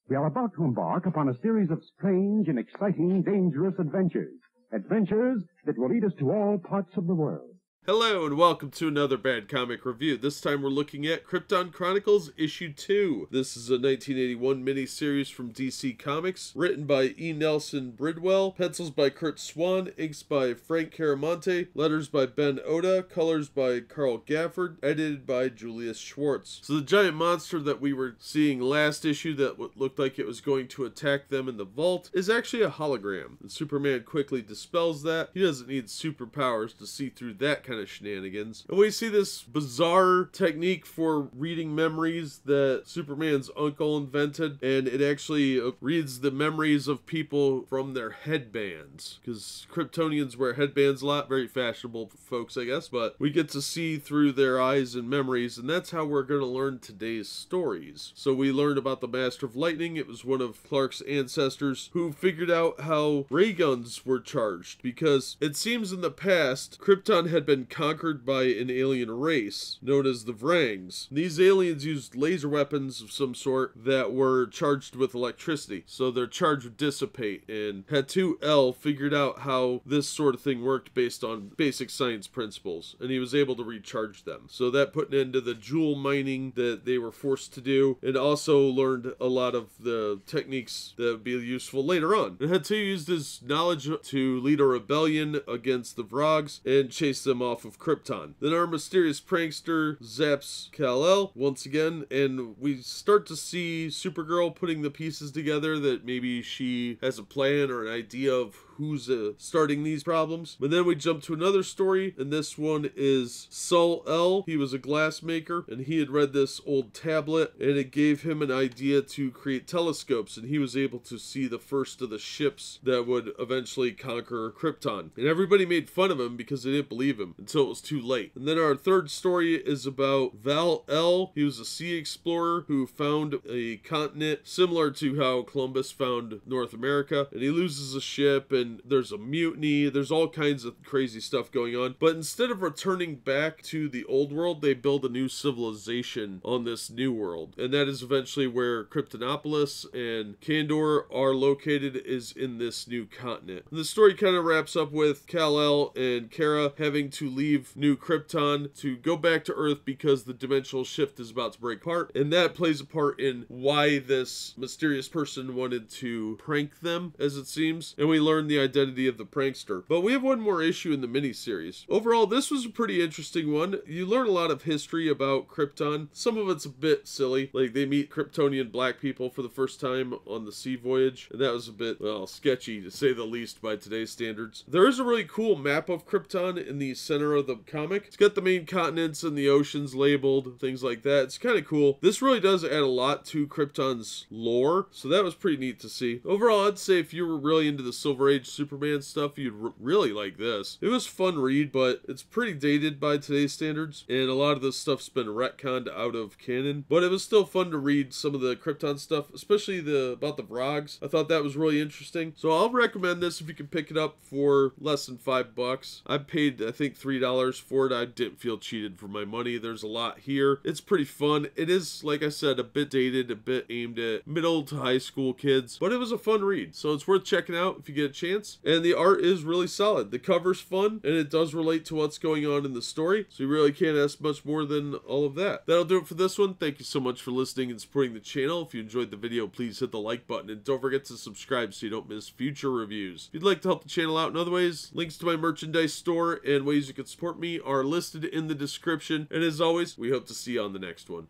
We are about to embark upon a series of strange and exciting, dangerous adventures. Adventures that will lead us to all parts of the world. Hello and welcome to another Bad Comic Review. This time we're looking at Krypton Chronicles Issue 2. This is a 1981 miniseries from DC Comics, written by E. Nelson Bridwell, pencils by Curt Swan, inks by Frank Chiaramonte, letters by Ben Oda, colors by Carl Gafford, edited by Julius Schwartz. So the giant monster that we were seeing last issue that looked like it was going to attack them in the vault is actually a hologram, and Superman quickly dispels that. He doesn't need superpowers to see through that kind of shenanigans. And we see this bizarre technique for reading memories that Superman's uncle invented, and it actually reads the memories of people from their headbands, because Kryptonians wear headbands a lot, very fashionable folks I guess, but we get to see through their eyes and memories, and that's how we're going to learn today's stories. So we learned about the Master of Lightning. It was one of Clark's ancestors who figured out how ray guns were charged, because it seems in the past Krypton had been conquered by an alien race known as the Vrangs. These aliens used laser weapons of some sort that were charged with electricity, so their charge would dissipate, and Hatu-El figured out how this sort of thing worked based on basic science principles, and he was able to recharge them. So that put an end to the jewel mining that they were forced to do, and also learned a lot of the techniques that would be useful later on. And Hatu used his knowledge to lead a rebellion against the Vrogs and chase them off of Krypton. Then our mysterious prankster zaps Kal-El once again, and we start to see Supergirl putting the pieces together that maybe she has a plan or an idea of who's starting these problems. But then we jump to another story, and this one is Sol-El. He was a glass maker, and he had read this old tablet, and it gave him an idea to create telescopes, and he was able to see the first of the ships that would eventually conquer Krypton. And everybody made fun of him because they didn't believe him until it was too late. And then our third story is about Val-El. He was a sea explorer who found a continent similar to how Columbus found North America, and he loses a ship, and there's a mutiny. There's all kinds of crazy stuff going on. But instead of returning back to the old world, they build a new civilization on this new world. And that is eventually where Kryptonopolis and Kandor are located, is in this new continent. And the story kind of wraps up with Kal-El and Kara having to leave New Krypton to go back to Earth because the dimensional shift is about to break apart. And that plays a part in why this mysterious person wanted to prank them, as it seems. And we learn the identity of the prankster. But we have one more issue in the miniseries. Overall, this was a pretty interesting one. You learn a lot of history about Krypton. Some of it's a bit silly, like they meet Kryptonian black people for the first time on the sea voyage, and that was a bit, well, sketchy to say the least by today's standards. There is a really cool map of Krypton in the center of the comic. It's got the main continents and the oceans labeled, things like that. It's kind of cool. This really does add a lot to Krypton's lore, so that was pretty neat to see. Overall, I'd say if you were really into the Silver Age Superman stuff, you'd really like this. It was a fun read, but it's pretty dated by today's standards, and a lot of this stuff's been retconned out of canon, but it was still fun to read some of the Krypton stuff, especially about the Vrogs. I thought that was really interesting, so I'll recommend this if you can pick it up for less than $5. I paid, I think, $3 for it. I didn't feel cheated for my money. There's a lot here. It's pretty fun. It is, like I said, a bit dated, a bit aimed at middle to high school kids, but it was a fun read, so it's worth checking out if you get a chance. And the art is really solid. The cover's fun, and it does relate to what's going on in the story, so you really can't ask much more than all of that. That'll do it for this one. Thank you so much for listening and supporting the channel. If you enjoyed the video, please hit the like button, and don't forget to subscribe so you don't miss future reviews. If you'd like to help the channel out in other ways, links to my merchandise store and ways you can support me are listed in the description, and as always, we hope to see you on the next one.